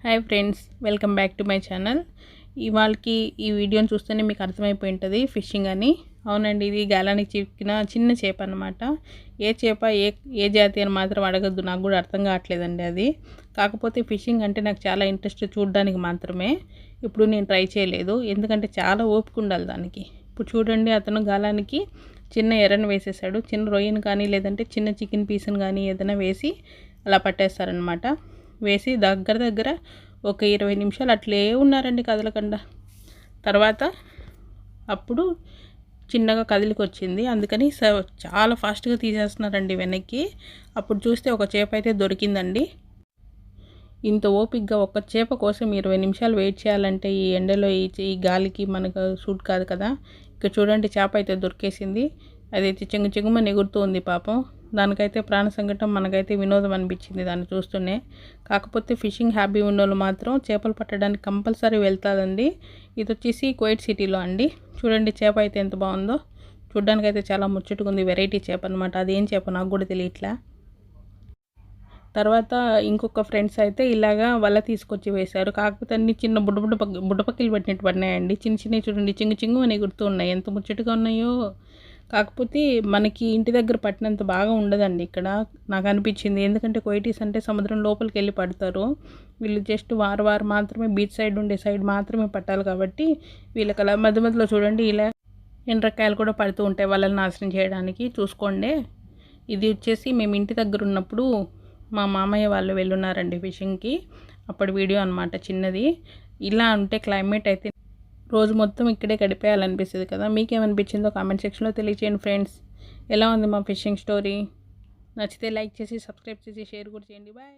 Hi friends, welcome back to my channel. ఇవాళకి ఈ వీడియోని చూస్తేనే మీకు అర్థమైపోయి ఉంటుంది ఫిషింగ్ అని. అవునండి, ఇది గాలానికి చిక్కిన చిన్న చేప అనమాట. ఏ చేప ఏ జాతి అని మాత్రం అడగద్దు, నాకు కూడా అర్థం కావట్లేదండి అది. కాకపోతే ఫిషింగ్ అంటే నాకు చాలా ఇంట్రెస్ట్, చూడడానికి మాత్రమే. ఇప్పుడు నేను ట్రై చేయలేదు, ఎందుకంటే చాలా ఓపిక ఉండాలి దానికి. ఇప్పుడు చూడండి, అతను గాలానికి చిన్న ఎర్రను వేసేసాడు. చిన్న రొయ్యను కానీ లేదంటే చిన్న చికెన్ పీస్ని కానీ ఏదైనా వేసి అలా పట్టేస్తారనమాట. వేసి దగ్గర ఒక 20 నిమిషాలు అట్లే ఉన్నారండి కదలకుండా. తర్వాత అప్పుడు చిన్నగా కదిలికి వచ్చింది, అందుకని చాలా ఫాస్ట్గా తీసేస్తున్నారండి వెనక్కి. అప్పుడు చూస్తే ఒక చేప అయితే దొరికిందండి. ఇంత ఓపిక్గా ఒక చేప కోసం 20 నిమిషాలు వెయిట్ చేయాలంటే ఈ ఎండలో ఈ గాలికి మనకు సూట్ కాదు కదా. ఇక్కడ చూడండి, చేప అయితే దొరికేసింది. అదైతే చెంగుమని ఎగురుతూ ఉంది పాపం. దానికైతే ప్రాణ సంకటం, మనకైతే వినోదం అనిపించింది దాన్ని చూస్తూనే. కాకపోతే ఫిషింగ్ హ్యాబీ ఉన్నోళ్ళు మాత్రం చేపలు పట్టడానికి కంపల్సరీ వెళ్తారండి. ఇది వచ్చేసి కువైట్ సిటీలో అండి. చూడండి చేప అయితే ఎంత బాగుందో. చూడ్డానికైతే చాలా ముచ్చటగా ఉంది. వెరైటీ చేప అనమాట. అదేం చేప నాకు కూడా తెలియట్లా. తర్వాత ఇంకొక ఫ్రెండ్స్ అయితే ఇలాగా వల తీసుకొచ్చి వేశారు. కాకపోతే అన్ని చిన్న బుడ్డపక్కలు పట్టినట్టు పడినాయండి. చిన్నవి చూడండి, చింగు అని ఎగురుతూ ఉన్నాయి. ఎంత ముచ్చటగా ఉన్నాయో. కాకపోతే మనకి ఇంటి దగ్గర పట్టినంత బాగా ఉండదండి ఇక్కడ, నాకు అనిపించింది. ఎందుకంటే కువైటీస్ అంటే సముద్రం లోపలికి వెళ్ళి పడతారు. వీళ్ళు జస్ట్ వారు మాత్రమే బీచ్ సైడ్ ఉండే సైడ్ మాత్రమే పట్టాలి. కాబట్టి వీళ్ళకి అలా మధ్యలో చూడండి ఇలా ఎండ్రకాయలు కూడా పడుతూ ఉంటాయి వాళ్ళని నాశనం చేయడానికి. చూసుకోండి. ఇది వచ్చేసి మేము ఇంటి దగ్గర ఉన్నప్పుడు మా మామయ్య వాళ్ళు వెళ్ళున్నారండి ఫిషింగ్కి. అప్పటి వీడియో అనమాట, చిన్నది. ఇలా ఉంటే క్లైమేట్ అయితే రోజు మొత్తం ఇక్కడే గడిపేయాలనిపిస్తుంది కదా. మీకేమనిపించిందో కామెంట్ సెక్షన్లో తెలియచేయండి ఫ్రెండ్స్. ఎలా ఉంది మా ఫిషింగ్ స్టోరీ? నచ్చితే లైక్ చేసి, సబ్స్క్రైబ్ చేసి, షేర్ కూడా చేయండి. బాయ్.